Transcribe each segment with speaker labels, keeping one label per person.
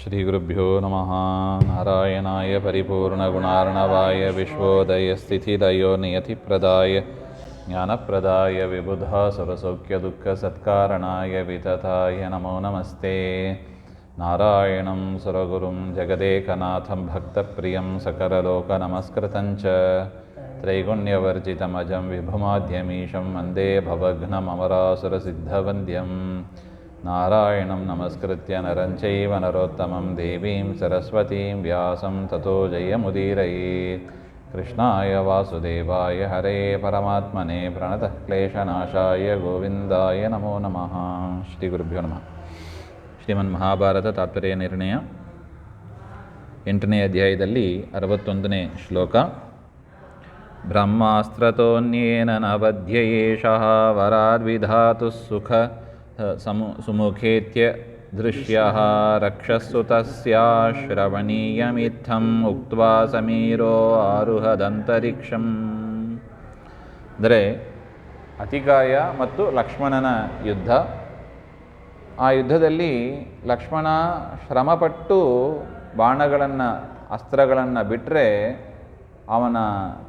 Speaker 1: ಶ್ರೀಗುರುಭ್ಯೋ ನಮಃ. ನಾರಾಯಣಾಯ ಪರಿಪೂರ್ಣಗುಣಾರ್ಣವಾಯ ವಿಶ್ವೋದಯಸ್ಥಿತಿಲಯೋ ನಿಯತಿಪ್ರದಾಯ ಜ್ಞಾನಪ್ರದಾಯ ವಿಬುಧಾಸುರಸೌಖ್ಯದುಃಖಸತ್ಕಾರಣಾಯ ವಿತತಾಯ ನಮೋ ನಮಸ್ತೆ. ನಾರಾಯಣಂ ಸುರಗುರುಂ ಜಗದೇಕನಾಥಂ ಭಕ್ತಪ್ರಿಯಂ ಸಕಲಲೋಕನಮಸ್ಕೃತಂಚ ತ್ರೈಗುಣ್ಯವರ್ಜಿತಮಜಂ ವಿಭುಮಾದ್ಯಮೀಶಂ ವಂದೇ ಭವಘ್ನಮರಾಸುರಸಿದ್ಧವಂದ್ಯಂ. ನಾರಾಯಣಂ ನಮಸ್ಕೃತ್ಯ ನರಂ ಚೈವ ನರೋತ್ತಮಂ ದೇವೀಂ ಸರಸ್ವತೀಂ ವ್ಯಾಸಂ ತತೋ ಜಯಮುದೀರಯೇತ್. ಕೃಷ್ಣಾಯ ವಾಸುದೇವಾಯ ಹರೇ ಪರಮಾತ್ಮನೇ ಪ್ರಣತಃ ಕ್ಲೇಶನಾಶಾಯ ಗೋವಿಂದಾಯ ನಮೋ ನಮಃ. ಶ್ರೀ ಗುರುಭ್ಯೋ ನಮಃ. ಶ್ರೀಮನ್ ಮಹಾಭಾರತ ತಾತ್ಪರ್ಯ ನಿರ್ಣಯ 8ನೇ ಅಧ್ಯಾಯದಲ್ಲಿ 61ನೇ ಶ್ಲೋಕ. ಬ್ರಹ್ಮಾಸ್ತ್ರತೋನ್ಯೇನ ನ ಬಧ್ಯಯೇಷಃ ವರಾದ್ವಿಧಾತು ಸುಖ ಸುಮುಖೇತ್ಯ ದೃಶ್ಯಃ ರಕ್ಷಸ್ಸು ತಸ್ಯಾಶ್ರವಣೀಯಮಿತ್ತಂ ಉಕ್ತ್ವಾ ಸಮೀರೋ ಆರುಹದಂತರಿಕ್ಷಂ. ಅಂದರೆ ಅತಿಕಾಯ ಮತ್ತು ಲಕ್ಷ್ಮಣನ ಯುದ್ಧ. ಆ ಯುದ್ಧದಲ್ಲಿ ಲಕ್ಷ್ಮಣ ಶ್ರಮಪಟ್ಟು ಬಾಣಗಳನ್ನು ಅಸ್ತ್ರಗಳನ್ನು ಬಿಟ್ಟರೆ ಅವನ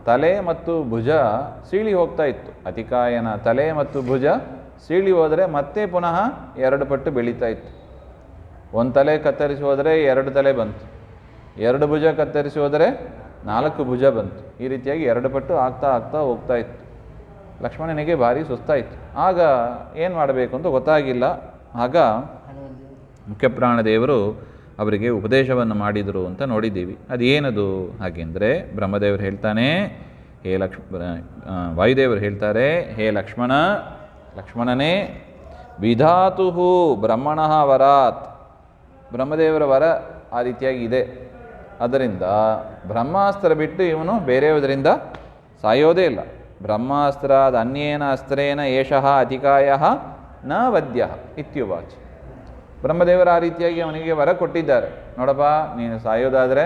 Speaker 1: ತಲೆ ಮತ್ತು ಭುಜ ಸೀಳಿ ಹೋಗ್ತಾ ಇತ್ತು. ಅತಿಕಾಯನ ತಲೆ ಮತ್ತು ಭುಜ ಸೀಳಿ ಹೋದರೆ ಮತ್ತೆ ಪುನಃ 2 ಪಟ್ಟು ಬೆಳೀತಾ ಇತ್ತು. ಒಂದು ತಲೆ ಕತ್ತರಿಸಿ ಹೋದರೆ 2 ತಲೆ ಬಂತು, 2 ಭುಜ ಕತ್ತರಿಸಿ ಹೋದರೆ 4 ಭುಜ ಬಂತು. ಈ ರೀತಿಯಾಗಿ 2 ಪಟ್ಟು ಆಗ್ತಾ ಆಗ್ತಾ ಹೋಗ್ತಾ ಇತ್ತು. ಲಕ್ಷ್ಮಣನಿಗೆ ಭಾರಿ ಸುಸ್ತಾಯಿತು. ಆಗ ಏನು ಮಾಡಬೇಕು ಅಂತ ಗೊತ್ತಾಗಿಲ್ಲ. ಆಗ ಮುಖ್ಯಪ್ರಾಣದೇವರು ಅವರಿಗೆ ಉಪದೇಶವನ್ನು ಮಾಡಿದರು ಅಂತ ನೋಡಿದ್ದೀವಿ. ಅದೇನದು ಹಾಗೆಂದರೆ, ಬ್ರಹ್ಮದೇವರು ಹೇಳ್ತಾನೆ, ವಾಯುದೇವರು ಹೇಳ್ತಾರೆ, ಹೇ ಲಕ್ಷ್ಮಣನೇ ವಿಧಾತು ಬ್ರಹ್ಮಣಃ ವರಾತ್. ಬ್ರಹ್ಮದೇವರ ವರ ಆ ರೀತಿಯಾಗಿ ಇದೆ. ಅದರಿಂದ ಬ್ರಹ್ಮಾಸ್ತ್ರ ಬಿಟ್ಟು ಇವನು ಬೇರೆಯವರಿಂದ ಸಾಯೋದೇ ಇಲ್ಲ. ಬ್ರಹ್ಮಾಸ್ತ್ರಾದ ಅನ್ಯೇನ ಅಸ್ತ್ರೇನ ಏಷಃ ಅತಿಕಾಯ ನ ವದ್ಯ ಇತ್ಯುವಾಚ. ಬ್ರಹ್ಮದೇವರು ಆ ರೀತಿಯಾಗಿ ಅವನಿಗೆ ವರ ಕೊಟ್ಟಿದ್ದಾರೆ. ನೋಡಪ್ಪ, ನೀನು ಸಾಯೋದಾದರೆ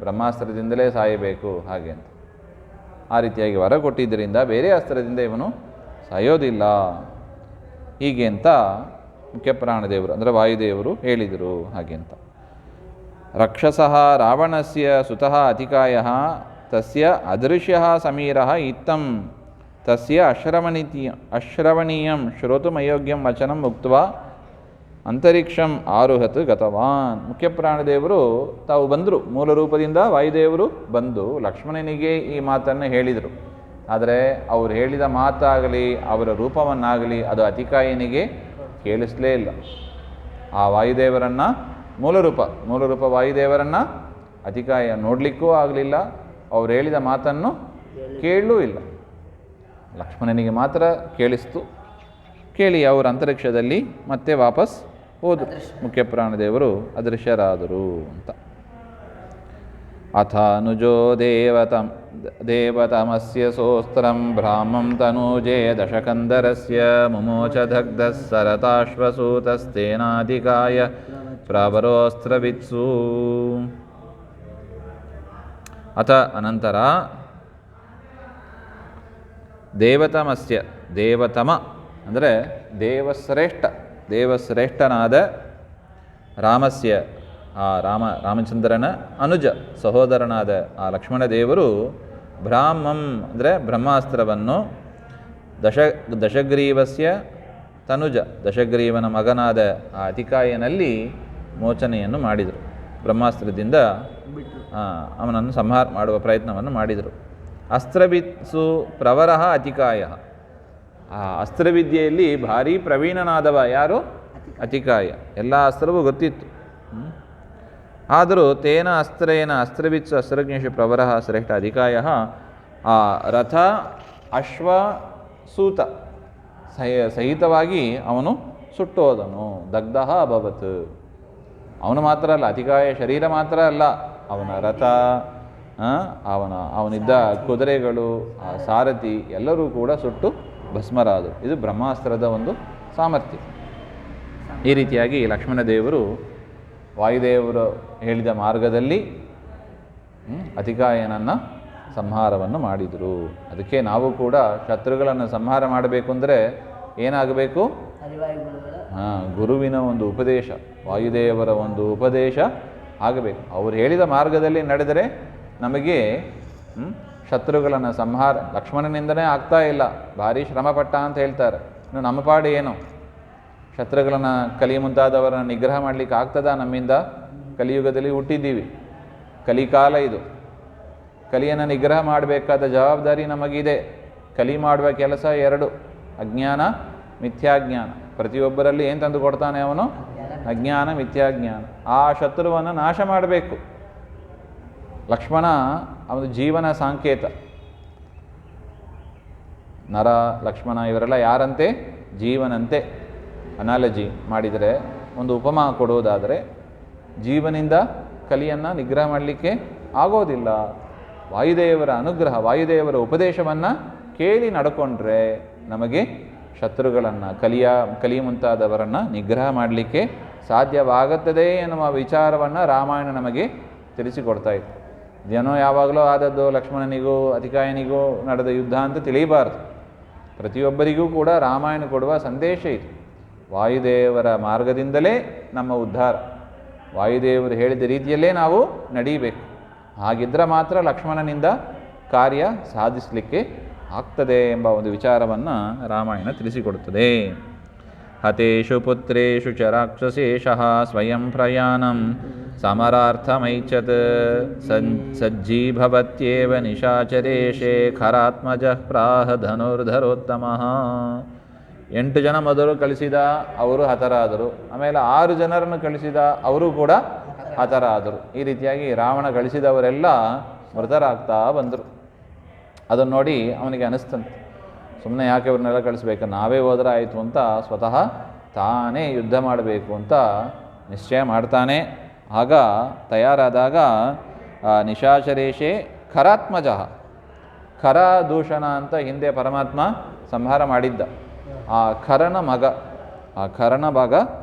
Speaker 1: ಬ್ರಹ್ಮಾಸ್ತ್ರದಿಂದಲೇ ಸಾಯಬೇಕು ಹಾಗೆ ಅಂತ ಆ ರೀತಿಯಾಗಿ ವರ ಕೊಟ್ಟಿದ್ದರಿಂದ ಬೇರೆ ಅಸ್ತ್ರದಿಂದ ಇವನು ಸಾಯೋದಿಲ್ಲ ಹೀಗೆ ಅಂತ ಮುಖ್ಯಪ್ರಾಣದೇವರು ಅಂದರೆ ವಾಯುದೇವರು ಹೇಳಿದರು ಹಾಗೆ ಅಂತ. ರಕ್ಷಸಃ ರಾವಣಸ್ಯ ಸುತಃ ಅತಿಕಾಯಃ ತಸ್ಯ ಅದೃಶ್ಯಃ ಸಮೀರಃ ಇತ್ತಂ ತಸ್ಯ ಅಶ್ರವಣೀಯಂ ಶ್ರೋತುಮಯೋಗ್ಯಂ ವಚನಂ ಉಕ್ತ್ವಾ ಅಂತರಿಕ್ಷಂ ಆರುಹತ್ ಗತವಾನ್. ಮುಖ್ಯಪ್ರಾಣದೇವರು ತಾವು ಬಂದರು, ಮೂಲ ರೂಪದಿಂದ ವಾಯುದೇವರು ಬಂದು ಲಕ್ಷ್ಮಣನಿಗೆ ಈ ಮಾತನ್ನು ಹೇಳಿದರು. ಆದರೆ ಅವರು ಹೇಳಿದ ಮಾತಾಗಲಿ ಅವರ ರೂಪವನ್ನಾಗಲಿ ಅದು ಅತಿಕಾಯನಿಗೆ ಕೇಳಿಸಲೇ ಇಲ್ಲ. ಆ ವಾಯುದೇವರನ್ನು ಮೂಲ ರೂಪ ವಾಯುದೇವರನ್ನು ಅತಿಕಾಯ ನೋಡಲಿಕ್ಕೂ ಆಗಲಿಲ್ಲ, ಅವ್ರು ಹೇಳಿದ ಮಾತನ್ನು ಕೇಳಲೂ ಇಲ್ಲ. ಲಕ್ಷ್ಮಣನಿಗೆ ಮಾತ್ರ ಕೇಳಿಸ್ತು. ಕೇಳಿ ಅವರು ಅಂತರಿಕ್ಷದಲ್ಲಿ ಮತ್ತೆ ವಾಪಸ್ ಹೋದರು. ಮುಖ್ಯಪ್ರಾಣದೇವರು ಅದೃಶ್ಯರಾದರು ಅಂತ. ಅಥ ಅನುಜೋ ದೇವತಮಸ್ಯ ಸೋಸ್ತ್ರಂ ಭ್ರಾಮಂ ತನೂಜೇ ದಶಕಂದರಸ್ಯ ಮುಮೋಚ ದಗ್ಧಃ ಸರತಾಶ್ವಸೂತಸ್ತೇನಾಧಿಕಾಯ ಪ್ರವರೋಸ್ತ್ರವಿತ್ಸು. ಅಥ ಅನಂತರ ದೇವತಮ ಅಂದರೆ ದೇವಶ್ರೇಷ್ಠನಾದ ರಾಮಸ್ಯ ಆ ರಾಮಚಂದ್ರನ ಅನುಜ ಸಹೋದರನಾದ ಆ ಲಕ್ಷ್ಮಣದೇವರು ಬ್ರಾಹ್ಮಂ ಅಂದರೆ ಬ್ರಹ್ಮಾಸ್ತ್ರವನ್ನು ದಶಗ್ರೀವಸ್ಯ ತನುಜ ದಶಗ್ರೀವನ ಮಗನಾದ ಆ ಅತಿಕಾಯನಲ್ಲಿ ಮೋಚನೆಯನ್ನು ಮಾಡಿದರು. ಬ್ರಹ್ಮಾಸ್ತ್ರದಿಂದ ಅವನನ್ನು ಸಂಹಾರ ಮಾಡುವ ಪ್ರಯತ್ನವನ್ನು ಮಾಡಿದರು. ಅಸ್ತ್ರವಿತ್ಸು ಪ್ರವರಃ ಅತಿಕಾಯ. ಆ ಅಸ್ತ್ರವಿದ್ಯೆಯಲ್ಲಿ ಭಾರೀ ಪ್ರವೀಣನಾದವ ಯಾರು? ಅತಿಕಾಯ. ಎಲ್ಲ ಅಸ್ತ್ರವೂ ಗೊತ್ತಿತ್ತು. ಆದರೂ ತೇನ ಅಸ್ತ್ರವಿತ್ಸು ಅಸ್ತ್ರಜ್ಞೇಶು ಪ್ರವರಃ ಶ್ರೇಷ್ಠ ಅಧಿಕಾಯ ಆ ರಥ ಅಶ್ವ ಸೂತ ಸಹಿತವಾಗಿ ಅವನು ಸುಟ್ಟೋದನು. ದಗ್ಧಃ ಅಭವತ್. ಅವನು ಮಾತ್ರ ಅಲ್ಲ, ಅತಿಕಾಯ ಶರೀರ ಮಾತ್ರ ಅಲ್ಲ, ಅವನ ರಥ, ಅವನಿದ್ದ ಕುದುರೆಗಳು, ಆ ಸಾರಥಿ ಎಲ್ಲರೂ ಕೂಡ ಸುಟ್ಟು ಭಸ್ಮರಾದರು. ಇದು ಬ್ರಹ್ಮಾಸ್ತ್ರದ ಒಂದು ಸಾಮರ್ಥ್ಯ. ಈ ರೀತಿಯಾಗಿ ಲಕ್ಷ್ಮಣದೇವರು ವಾಯುದೇವರು ಹೇಳಿದ ಮಾರ್ಗದಲ್ಲಿ ಅತಿಕಾಯನನ್ನು ಸಂಹಾರವನ್ನು ಮಾಡಿದರು. ಅದಕ್ಕೆ ನಾವು ಕೂಡ ಶತ್ರುಗಳನ್ನು ಸಂಹಾರ ಮಾಡಬೇಕು ಅಂದರೆ ಏನಾಗಬೇಕು? ಗುರುವಿನ ಒಂದು ಉಪದೇಶ, ವಾಯುದೇವರ ಒಂದು ಉಪದೇಶ ಆಗಬೇಕು. ಅವರು ಹೇಳಿದ ಮಾರ್ಗದಲ್ಲಿ ನಡೆದರೆ ನಮಗೆ ಶತ್ರುಗಳನ್ನು ಸಂಹಾರ ಲಕ್ಷ್ಮಣನಿಂದನೇ ಆಗ್ತಾ ಇಲ್ಲ, ಭಾರಿ ಶ್ರಮಪಟ್ಟ ಅಂತ ಹೇಳ್ತಾರೆ. ಇನ್ನು ನಮ್ಮ ಪಾಡು ಏನು? ಶತ್ರುಗಳನ್ನು ಕಲಿ ಮುಂತಾದವರನ್ನು ನಿಗ್ರಹ ಮಾಡಲಿಕ್ಕೆ ಆಗ್ತದ ನಮ್ಮಿಂದ? ಕಲಿಯುಗದಲ್ಲಿ ಹುಟ್ಟಿದ್ದೀವಿ, ಕಲಿಕಾಲ ಇದು. ಕಲಿಯನ್ನು ನಿಗ್ರಹ ಮಾಡಬೇಕಾದ ಜವಾಬ್ದಾರಿ ನಮಗಿದೆ. ಕಲಿ ಮಾಡುವ ಕೆಲಸ ಎರಡು: ಅಜ್ಞಾನ, ಮಿಥ್ಯಾಜ್ಞಾನ. ಪ್ರತಿಯೊಬ್ಬರಲ್ಲಿ ಏನು ತಂದು ಕೊಡ್ತಾನೆ ಅವನು? ಅಜ್ಞಾನ, ಮಿಥ್ಯಾಜ್ಞಾನ. ಆ ಶತ್ರುವನ್ನು ನಾಶ ಮಾಡಬೇಕು. ಲಕ್ಷ್ಮಣ ಅವನ ಜೀವನ ಸಾಂಕೇತ. ನರ, ಲಕ್ಷ್ಮಣ ಇವರೆಲ್ಲ ಯಾರಂತೆ? ಜೀವನಂತೆ. ಅನಾಲಜಿ ಮಾಡಿದರೆ, ಒಂದು ಉಪಮಾ ಕೊಡುವುದಾದರೆ, ಜೀವನಿಂದ ಕಲಿಯನ್ನು ನಿಗ್ರಹ ಮಾಡಲಿಕ್ಕೆ ಆಗೋದಿಲ್ಲ. ವಾಯುದೇವರ ಅನುಗ್ರಹ, ವಾಯುದೇವರ ಉಪದೇಶವನ್ನು ಕೇಳಿ ನಡ್ಕೊಂಡ್ರೆ ನಮಗೆ ಶತ್ರುಗಳನ್ನು, ಕಲಿ ಮುಂತಾದವರನ್ನು ನಿಗ್ರಹ ಮಾಡಲಿಕ್ಕೆ ಸಾಧ್ಯವಾಗುತ್ತದೆ ಎನ್ನುವ ವಿಚಾರವನ್ನು ರಾಮಾಯಣ ನಮಗೆ ತಿಳಿಸಿಕೊಡ್ತಾ ಇತ್ತು. ಏನೋ ಯಾವಾಗಲೂ ಆದದ್ದು ಲಕ್ಷ್ಮಣನಿಗೂ ಅತಿಕಾಯನಿಗೂ ನಡೆದ ಯುದ್ಧ ಅಂತ ತಿಳಿಯಬಾರ್ದು. ಪ್ರತಿಯೊಬ್ಬರಿಗೂ ಕೂಡ ರಾಮಾಯಣ ಕೊಡುವ ಸಂದೇಶ ಇದು. ವಾಯುದೇವರ ಮಾರ್ಗದಿಂದಲೇ ನಮ್ಮ ಉದ್ಧಾರ, ವಾಯುದೇವರು ಹೇಳಿದ ರೀತಿಯಲ್ಲೇ ನಾವು ನಡೀಬೇಕು. ಹಾಗಿದ್ದರೆ ಮಾತ್ರ ಲಕ್ಷ್ಮಣನಿಂದ ಕಾರ್ಯ ಸಾಧಿಸಲಿಕ್ಕೆ ಆಗ್ತದೆ ಎಂಬ ಒಂದು ವಿಚಾರವನ್ನು ರಾಮಾಯಣ ತಿಳಿಸಿಕೊಡುತ್ತದೆ. ಹತೇಷು ಪುತ್ರೇಷು ಚ ರಾಕ್ಷಸೇಷಃ ಸ್ವಯಂ ಪ್ರಯಾಣಂ ಸಮರಾರ್ಥಮೈಚ್ಛತ್ ಸಜ್ಜೀಭವತ್ಯೇವ ನಿಶಾಚರೇಶೇ ಖರಾತ್ಮಜಃ ಪ್ರಾಹ ಧನುರ್ಧರೋತ್ತಮಃ. 8 ಜನ ಮೊದಲು ಕಳಿಸಿದ, ಅವರು ಹತರಾದರು. ಆಮೇಲೆ 6 ಜನರನ್ನು ಕಳಿಸಿದ, ಅವರು ಕೂಡ ಹತರಾದರು. ಈ ರೀತಿಯಾಗಿ ರಾವಣ ಕಳಿಸಿದವರೆಲ್ಲ ಮೃತರಾಗ್ತಾ ಬಂದರು. ಅದನ್ನು ನೋಡಿ ಅವನಿಗೆ ಅನಿಸ್ತಂತೆ, ಸುಮ್ಮನೆ ಯಾಕೆ ಅವ್ರನ್ನೆಲ್ಲ ಕಳಿಸ್ಬೇಕು, ನಾವೇ ಹೋದ್ರೆ ಆಯಿತು ಅಂತ ಸ್ವತಃ ತಾನೇ ಯುದ್ಧ ಮಾಡಬೇಕು ಅಂತ ನಿಶ್ಚಯ ಮಾಡ್ತಾನೆ. ಆಗ ತಯಾರಾದಾಗ ನಿಶಾಚರೇಶೇ ಖರಾತ್ಮಜಃ, ಖರ ದೂಷಣ ಅಂತ ಹಿಂದೆ ಪರಮಾತ್ಮ ಸಂಹಾರ ಮಾಡಿದ್ದ. ಆ ಖರನ ಮಗ, ಆ ಖರನ ಭಾಗ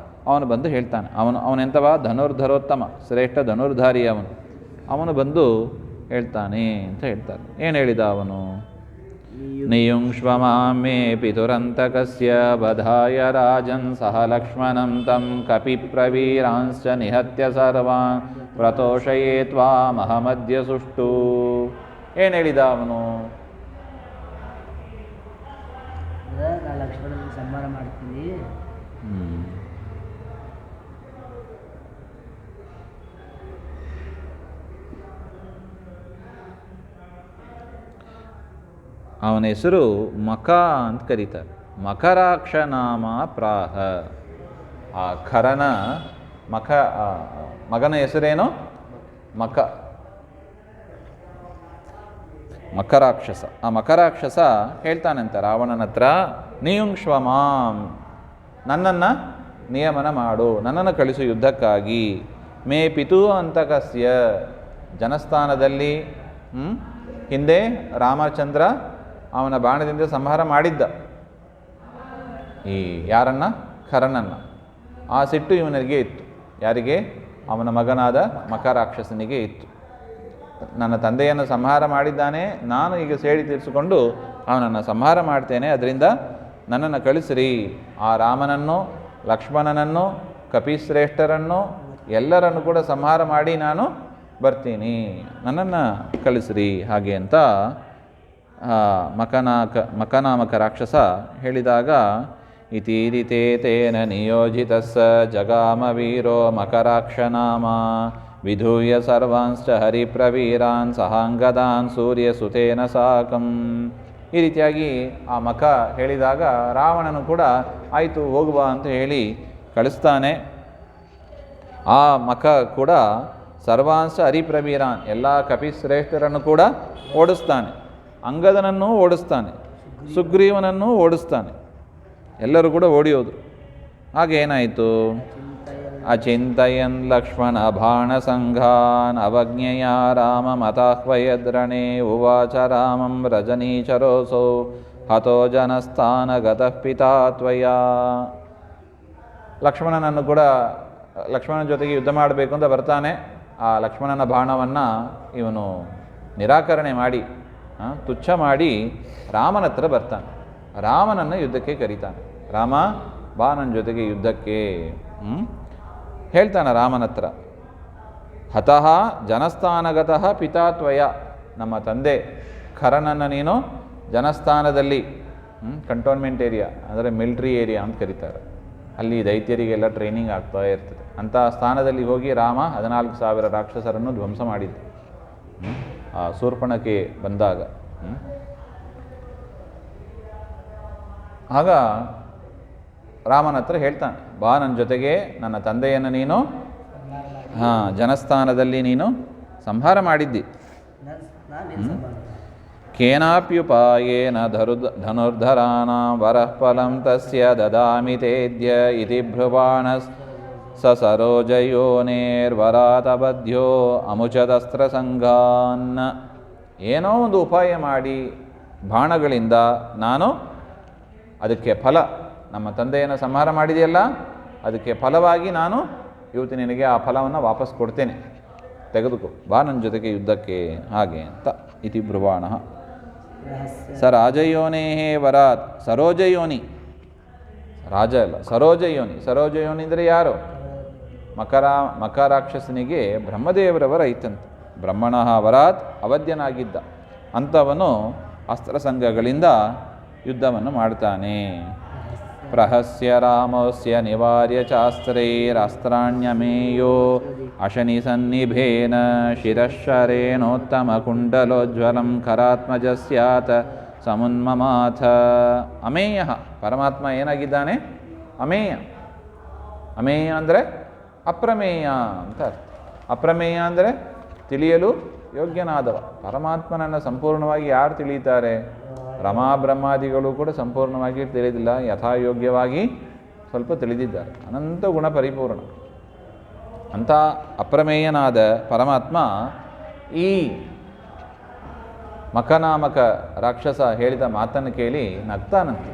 Speaker 1: ಅವನು ಬಂದು ಹೇಳ್ತಾನೆ. ಅವನೆಂಥವ? ಧನುರ್ಧರೋತ್ತಮ, ಶ್ರೇಷ್ಠ ಧನುರ್ಧಾರಿ ಅವನು ಬಂದು ಹೇಳ್ತಾನೆ ಅಂತ ಹೇಳ್ತಾರೆ. ಏನು ಹೇಳಿದ ಅವನು? ನಿಯುಂಕ್ಷ್ವಮಾಮೇ ಪಿತುರಂತಕಸ್ಯ ಬಧಾಯ ರಾಜನ್ ಸಹ ಲಕ್ಷ್ಮಣಂ ತಂ ಕಪಿಪ್ರವೀರಾಂಶ್ಚ ನಿಹತ್ಯ ಸರ್ವಾನ್ ಪ್ರತೋಷಯೇತ್ವಾ ಮಹಮದ್ಯ ಸುಷ್ಟು. ಏನು ಹೇಳಿದ ಅವನು?
Speaker 2: ಲಕ್ಷ್ಮಣನ ಸಂಹಾರ ಮಾಡ್ತೀನಿ,
Speaker 1: ಅವನ ಹೆಸರು ಮಕ ಅಂತ ಕರೀತಾರೆ. ಮಕರಾಕ್ಷ ನಾಮ ಪ್ರಾಹ. ಆ ಖರನ ಮಗನ ಹೆಸರೇನು? ಮಕರಾಕ್ಷಸ. ಆ ಮಕರಾಕ್ಷಸ ಹೇಳ್ತಾನಂತೆ ರಾವಣನ ಹತ್ರ, ನಿಯುಂಕ್ಷ್ವಮಾಂ, ನನ್ನನ್ನು ನಿಯಮನ ಮಾಡು, ನನ್ನನ್ನು ಕಳಿಸು ಯುದ್ಧಕ್ಕಾಗಿ. ಮೇ ಪಿತು ಅಂತಕಸ್ಯ, ಜನಸ್ಥಾನದಲ್ಲಿ ಹಿಂದೆ ರಾಮಚಂದ್ರ ಅವನ ಬಾಣದಿಂದ ಸಂಹಾರ ಮಾಡಿದ್ದ ಈ ಯಾರನ್ನ? ಖರನನ್ನು. ಆ ಸಿಟ್ಟು ಇವನಿಗೆ ಇತ್ತು. ಯಾರಿಗೆ? ಅವನ ಮಗನಾದ ಮಕರಾಕ್ಷಸನಿಗೆ ಇತ್ತು. ನನ್ನ ತಂದೆಯನ್ನು ಸಂಹಾರ ಮಾಡಿದ್ದಾನೆ, ನಾನು ಈಗ ಸೇಡಿ ತೀರಿಸಿಕೊಂಡು ಅವನನ್ನು ಸಂಹಾರ ಮಾಡ್ತೇನೆ, ಅದರಿಂದ ನನ್ನನ್ನು ಕಳಿಸಿರಿ. ಆ ರಾಮನನ್ನು, ಲಕ್ಷ್ಮಣನನ್ನು, ಕಪಿಶ್ರೇಷ್ಠರನ್ನು ಎಲ್ಲರನ್ನು ಕೂಡ ಸಂಹಾರ ಮಾಡಿ ನಾನು ಬರ್ತೀನಿ, ನನ್ನನ್ನು ಕಳಿಸಿರಿ ಹಾಗೆ ಅಂತ ಮಕನಾಮಕ ರಾಕ್ಷಸ ಹೇಳಿದಾಗ, ಇತೀರಿತೇ ತೇನ ನಿಯೋಜಿತಸ್ಸ ಜಗಾಮ ವೀರೋ ಮಕರಾಕ್ಷನಾಮ ವಿಧೂಯ ಸರ್ವಾಂಶ್ಚ ಹರಿಪ್ರವೀರಾನ್ ಸಹಾಂಗದಾನ್ ಸೂರ್ಯಸುತೇನ ಸಾಕಂ. ಈ ರೀತಿಯಾಗಿ ಆ ಮಕ ಹೇಳಿದಾಗ ರಾವಣನು ಕೂಡ ಆಯಿತು ಹೋಗುವ ಅಂತ ಹೇಳಿ ಕಳಿಸ್ತಾನೆ. ಆ ಮಕ ಕೂಡ ಸರ್ವಾಂಶ ಹರಿಪ್ರವೀರಾನ್, ಎಲ್ಲ ಕಪಿಶ್ರೇಷ್ಠರನ್ನು ಕೂಡ ಓಡಿಸ್ತಾನೆ, ಅಂಗದನನ್ನು ಓಡಿಸ್ತಾನೆ, ಸುಗ್ರೀವನನ್ನು ಓಡಿಸ್ತಾನೆ, ಎಲ್ಲರೂ ಕೂಡ ಓಡಿಯೋದು. ಹಾಗೇನಾಯಿತು? ಅಚಿಂತಯನ್ ಲಕ್ಷ್ಮಣ ಬಾಣಸಂಘಾನ್ ಅವಜ್ಞೆಯ ರಾಮ ಮತಾಹ್ವಯದ್ರಣೆ ಉವಾಚ ರಾಮಂ ರಜನೀಚರೋಸೌ ಹತೋ ಜನಸ್ಥಾನ ಗತಃ ಪಿತಾ ತ್ವಯಾ. ಲಕ್ಷ್ಮಣನನ್ನು ಕೂಡ, ಲಕ್ಷ್ಮಣನ ಜೊತೆಗೆ ಯುದ್ಧ ಮಾಡಬೇಕು ಅಂತ ಬರ್ತಾನೆ. ಆ ಲಕ್ಷ್ಮಣನ ಬಾಣವನ್ನು ಇವನು ನಿರಾಕರಣೆ ಮಾಡಿ, ತುಚ್ಛ ಮಾಡಿ ರಾಮನ ಹತ್ರ ಬರ್ತಾನೆ. ರಾಮನನ್ನು ಯುದ್ಧಕ್ಕೆ ಕರೀತಾನೆ. ರಾಮ, ಬಾ ನನ್ನ ಜೊತೆಗೆ ಯುದ್ಧಕ್ಕೆ. ಹೇಳ್ತಾನೆ ರಾಮನ ಹತ್ರ, ಹತಃ ಜನಸ್ಥಾನಗತಃ ಪಿತಾ ತ್ವಯ, ನಮ್ಮ ತಂದೆ ಖರನನ್ನು ನೀನು ಜನಸ್ಥಾನದಲ್ಲಿ, ಕಂಟೋನ್ಮೆಂಟ್ ಏರಿಯಾ ಅಂದರೆ ಮಿಲಿಟ್ರಿ ಏರಿಯಾ ಅಂತ ಕರೀತಾರೆ, ಅಲ್ಲಿ ದೈತ್ಯರಿಗೆಲ್ಲ ಟ್ರೈನಿಂಗ್ ಆಗ್ತಾ ಇರ್ತದೆ. ಅಂಥ ಸ್ಥಾನದಲ್ಲಿ ಹೋಗಿ ರಾಮ 14,000 ರಾಕ್ಷಸರನ್ನು ಧ್ವಂಸ ಮಾಡಿದ್ದ ಆ ಶೂರ್ಪಣಖೆ ಬಂದಾಗ. ಆಗ ರಾಮನ ಹತ್ರ ಹೇಳ್ತಾನೆ, ಬಾ ನನ್ನ ಜೊತೆಗೆ, ನನ್ನ ತಂದೆಯನ್ನು ನೀನು ಜನಸ್ಥಾನದಲ್ಲಿ ನೀನು ಸಂಹಾರ ಮಾಡಿದ್ದಿ. ಕೇನಾಪ್ಯುಪಾಯೇನ ಧನುರ್ಧರಾಣಾಂ ವರಃ ಫಲಂ ತಸ್ಯ ದದಾಮಿ ತೇದ್ಯ ಇತಿ ಬ್ರುವಾಣ ಸ ಸರೋಜಯೋನೇರ್ವರಾತಬದ್ಧೋ ಅಮುಚದಸ್ತ್ರಸಂಘಾನ್. ಏನೋ ಒಂದು ಉಪಾಯ ಮಾಡಿ ಬಾಣಗಳಿಂದ ನಾನು ಅದಕ್ಕೆ ಫಲ, ನಮ್ಮ ತಂದೆಯನ್ನು ಸಂಹಾರ ಮಾಡಿದೆಯಲ್ಲ ಅದಕ್ಕೆ ಫಲವಾಗಿ ನಾನು ಇವತ್ತು ನಿನಗೆ ಆ ಫಲವನ್ನು ವಾಪಸ್ ಕೊಡ್ತೇನೆ, ತೆಗೆದುಕೋ, ಬಾ ನನ್ನ ಜೊತೆಗೆ ಯುದ್ಧಕ್ಕೆ, ಹಾಗೆ ಅಂತ. ಇತಿ ಬ್ರುವಾಣ ಸ ರಾಜಯೋನೇ ವರಾತ್. ಸರೋಜಯೋನಿ, ರಾಜ ಅಲ್ಲ, ಸರೋಜಯೋನಿ. ಸರೋಜಯೋನಿ ಅಂದರೆ ಯಾರು? ಮಕರಾಕ್ಷಸನಿಗೆ ಬ್ರಹ್ಮದೇವರವರ ಐತಂತೆ. ಬ್ರಹ್ಮಣ ವರಾತ್, ಅವಧ್ಯನಾಗಿದ್ದ ಅಂಥವನು ಅಸ್ತ್ರಸಂಘಗಳಿಂದ ಯುದ್ಧವನ್ನು ಮಾಡ್ತಾನೆ. ಪ್ರಹಸ್ಯ ರಾಮಸ್ಯ ನಿವಾರ್ಯ ಚಾಸ್ತ್ರೈರಾಸ್ತ್ರಾಣ್ಯಮೇಯೋ ಅಶನಿಸನ್ನಿಭೇನ ಶಿರಶರೇಣೋತ್ತಮ ಕುಂಡಲೋಜ್ವಲಂ ಖರಾತ್ಮಜಸ್ಯಾತ ಸಮುನ್ಮಮಾಥ. ಅಮೇಯ, ಪರಮಾತ್ಮ ಏನಾಗಿದ್ದಾನೆ? ಅಮೇಯ. ಅಮೇಯ ಅಂದರೆ ಅಪ್ರಮೇಯ ಅಂತ ಅರ್ಥ. ಅಪ್ರಮೇಯ ಅಂದರೆ ತಿಳಿಯಲು ಯೋಗ್ಯನಾದವ. ಪರಮಾತ್ಮನನ್ನು ಸಂಪೂರ್ಣವಾಗಿ ಯಾರು ತಿಳಿಯುತ್ತಾರೆ? ರಮಾ ಬ್ರಹ್ಮಾದಿಗಳು ಕೂಡ ಸಂಪೂರ್ಣವಾಗಿ ತಿಳಿದಿಲ್ಲ, ಯಥಾಯೋಗ್ಯವಾಗಿ ಸ್ವಲ್ಪ ತಿಳಿದಿದ್ದಾರೆ. ಅನಂತ ಗುಣ ಪರಿಪೂರ್ಣ ಅಂಥ ಅಪ್ರಮೇಯನಾದ ಪರಮಾತ್ಮ ಈ ಮಕನಾಮಕ ರಾಕ್ಷಸ ಹೇಳಿದ ಮಾತನ್ನು ಕೇಳಿ ನಗ್ತಾನಂತೆ.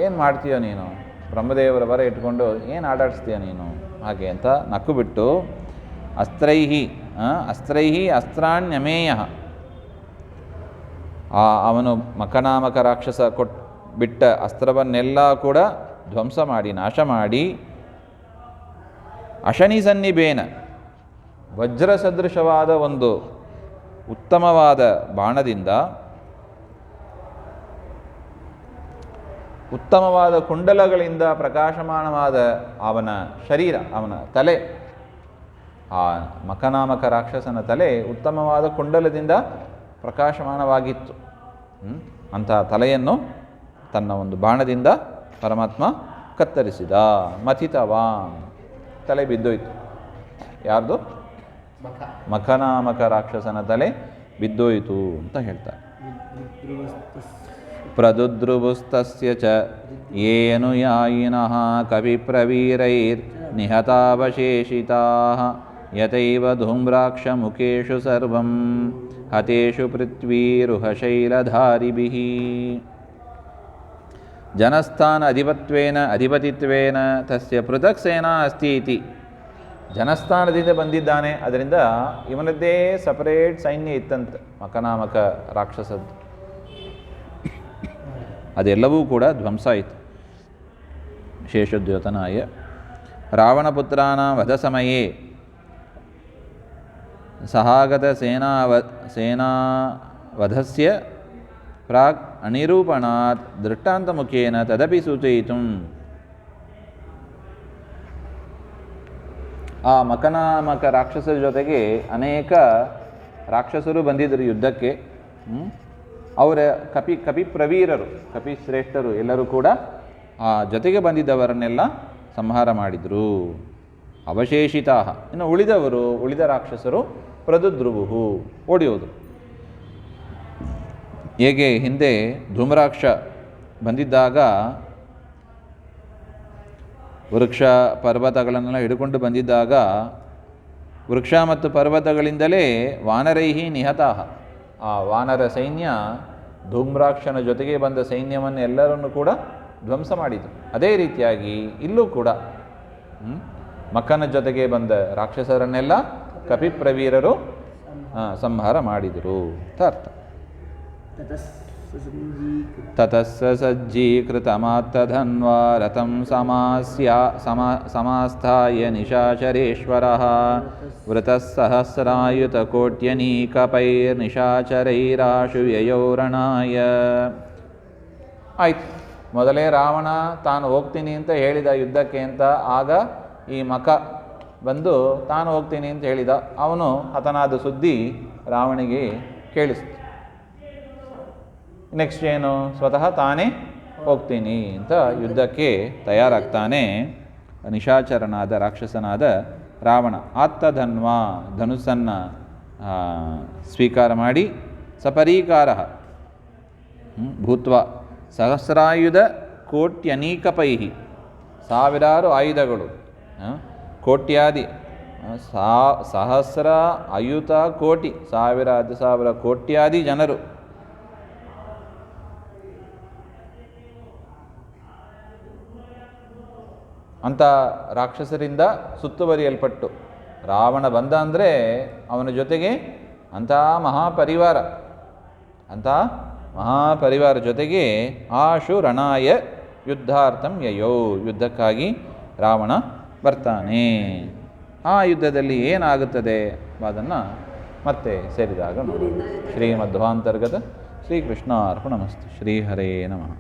Speaker 1: ಏನು ಮಾಡ್ತೀಯೋ ನೀನು? ಬ್ರಹ್ಮದೇವರ ವರ ಇಟ್ಕೊಂಡು ಏನು ಆಡಾಡಿಸ್ತೀಯ ನೀನು? ಹಾಗೆ ಅಂತ ನಕ್ಕು ಬಿಟ್ಟು ಅಸ್ತ್ರೈಹಿ ಅಸ್ತ್ರಾಣ್ಯಮೇಯ, ಅವನು ಮಕನಾಮಕ ರಾಕ್ಷಸ ಬಿಟ್ಟ ಅಸ್ತ್ರವನ್ನೆಲ್ಲ ಕೂಡ ಧ್ವಂಸ ಮಾಡಿ ನಾಶ ಮಾಡಿ, ಅಶನಿ ಸನ್ನಿಭೇನ, ವಜ್ರ ಸದೃಶವಾದ ಒಂದು ಉತ್ತಮವಾದ ಬಾಣದಿಂದ, ಉತ್ತಮವಾದ ಕುಂಡಲಗಳಿಂದ ಪ್ರಕಾಶಮಾನವಾದ ಅವನ ಶರೀರ, ಅವನ ತಲೆ, ಆ ಮಕನಾಮಕ ರಾಕ್ಷಸನ ತಲೆ ಉತ್ತಮವಾದ ಕುಂಡಲದಿಂದ ಪ್ರಕಾಶಮಾನವಾಗಿತ್ತು. ಅಂಥ ತಲೆಯನ್ನು ತನ್ನ ಒಂದು ಬಾಣದಿಂದ ಪರಮಾತ್ಮ ಕತ್ತರಿಸಿದ. ಮಥಿತವಾನ್, ತಲೆ ಬಿದ್ದೋಯ್ತು. ಯಾರ್ದು? ಮಕನಾಮಕ ರಾಕ್ಷಸನ ತಲೆ ಬಿದ್ದೋಯಿತು ಅಂತ ಹೇಳ್ತಾರೆ. ಪ್ರದುದ್ರುಬುಸ್ತಸ್ಯ ಚ ಯೇನುಯಾಯಿನಃ ಕವಿಪ್ರವೀರೈರ್ ನಿಹತಾವಶೇಷಿತಾಃ ಯತೈವ ಧೂಮ್ರಾಕ್ಷಮುಖೇಷು ಸರ್ವಂ ಹತೇಷು ಪೃಥ್ವೀರುಹಶೈಲಧಾರಿಭಿಃ. ಜನಸ್ಥಾನ ಅಧಿಪತಿತ್ವೇನ ತಸ್ಯ ಪೃಥಕ್ ಸೇನಾ ಅಸ್ತಿ ಇತಿ. ಜನಸ್ಥಾನದಿಂದ ಬಂದಿದ್ದಾನೆ, ಅದರಿಂದ ಇವನದ್ದೇ ಸಪರೇಟ್ ಸೈನ್ಯ ಇತ್ತಂತೆ ಮಕನಾಮಕ ರಾಕ್ಷಸದ್ದು. ಅದೆಲ್ಲವೂ ಕೂಡ ಧ್ವಂಸ ಆಯಿತು. ಶೇಷದ್ಯೋತನಾಯ ರಾವಣಪುತ್ರಾಣ ವಧ ಸಮಯೇ ಸಹಾಗತ ಸೇನಾವಧಸ್ಯ ಪ್ರಾಗ್ ಅನಿರೂಪಣಾತ್ ದೃಷ್ಟಾಂತಮುಖೇನ ತದಪಿ ಸೂಚಯಿತು. ಆ ಮಕನಾಮಕ ರಾಕ್ಷಸರ ಜೊತೆಗೆ ಅನೇಕ ರಾಕ್ಷಸರು ಬಂದಿದ್ದರು ಯುದ್ಧಕ್ಕೆ. ಅವರ ಕಪಿಪ್ರವೀರರು, ಕಪಿಶ್ರೇಷ್ಠರು ಎಲ್ಲರೂ ಕೂಡ ಆ ಜೊತೆಗೆ ಬಂದಿದ್ದವರನ್ನೆಲ್ಲ ಸಂಹಾರ ಮಾಡಿದರು. ಅವಶೇಷಿತಾ, ಇನ್ನು ಉಳಿದ ರಾಕ್ಷಸರು ಪ್ರದುದ್ರುವು, ಓಡಿಯೋದು. ಹೇಗೆ ಹಿಂದೆ ಧೂಮ್ರಾಕ್ಷ ಬಂದಿದ್ದಾಗ ವೃಕ್ಷ ಪರ್ವತಗಳನ್ನೆಲ್ಲ ಹಿಡ್ಕೊಂಡು ಬಂದಿದ್ದಾಗ ವೃಕ್ಷ ಮತ್ತು ಪರ್ವತಗಳಿಂದಲೇ ವಾನರೈಹಿ ನಿಹತಾಹ, ಆ ವಾನರ ಸೈನ್ಯ ಧೂಮ್ರಾಕ್ಷನ ಜೊತೆಗೆ ಬಂದ ಸೈನ್ಯವನ್ನು ಎಲ್ಲರನ್ನು ಕೂಡ ಧ್ವಂಸ ಮಾಡಿತು. ಅದೇ ರೀತಿಯಾಗಿ ಇಲ್ಲೂ ಕೂಡ ಮಕ್ಕನ ಜೊತೆಗೆ ಬಂದ ರಾಕ್ಷಸರನ್ನೆಲ್ಲ ಕಪಿಪ್ರವೀರರು ಸಂಹಾರ ಮಾಡಿದರು ಅಂತ ಅರ್ಥ. ತತಃ ಸ ಸಜ್ಜೀಕೃತಮಾತ್ತಧನ್ವಾ ರಥಂ ಸಮಾಸ್ಥಾಯ ನಿಶಾಚರೇಶ್ವರಃ ವೃತಃ ಸಹಸ್ರಾಯುತಕೋಟ್ಯನೀಕಪೈರ್ನಿಶಾಚರೈರಾಶು ಯಯೌರಣಾಯ. ಆಯ್ತು, ಮೊದಲೇ ರಾವಣ ತಾನು ಹೋಗ್ತೀನಿ ಅಂತ ಹೇಳಿದ ಯುದ್ಧಕ್ಕೆ ಅಂತ. ಆಗ ಈ ಮಖ ಬಂದು ತಾನು ಹೋಗ್ತೀನಿ ಅಂತ ಹೇಳಿದ. ಅವನು ಹತನಾದ ಸುದ್ದಿ ರಾವಣಿಗೆ ಕೇಳಿಸ್ತು. ನೆಕ್ಸ್ಟ್ ಏನು, ಸ್ವತಃ ತಾನೇ ಹೋಗ್ತೀನಿ ಅಂತ ಯುದ್ಧಕ್ಕೆ ತಯಾರಾಗ್ತಾನೆ ನಿಶಾಚರನಾದ ರಾಕ್ಷಸನಾದ ರಾವಣ. ಆತ್ತಧನ್ವ, ಧನುಸ್ಸನ್ನು ಸ್ವೀಕಾರ ಮಾಡಿ, ಸಪರೀಕಾರ ಭೂತ್ವ ಸಹಸ್ರಾಯುಧ ಕೋಟ್ಯನೀಕಪೈ, ಸಾವಿರಾರು ಆಯುಧಗಳು, ಕೋಟ್ಯಾದಿ, ಸಹಸ್ರ ಅಯುತ ಕೋಟಿ, ಸಾವಿರ 10,000 ಕೋಟ್ಯಾದಿ ಜನರು. ಅಂಥ ರಾಕ್ಷಸರಿಂದ ಸುತ್ತುವರಿಯಲ್ಪಟ್ಟು ರಾವಣ ಬಂದ ಅಂದರೆ ಅವನ ಜೊತೆಗೆ ಅಂಥ ಮಹಾಪರಿವಾರ ಜೊತೆಗೆ ಆಶು ರಣಾಯ ಯುದ್ಧಾರ್ಥಂ ಯಯೋ, ಯುದ್ಧಕ್ಕಾಗಿ ರಾವಣ ಬರ್ತಾನೆ. ಆ ಯುದ್ಧದಲ್ಲಿ ಏನಾಗುತ್ತದೆ ಅದನ್ನು ಮತ್ತೆ ಸೇರಿದಾಗ ನೋಡೋಣ. ಶ್ರೀಮಧ್ವಾಂತರ್ಗತ ಶ್ರೀಕೃಷ್ಣಾರ್ಪಣಮಸ್ತು. ಶ್ರೀಹರೇ ನಮಃ.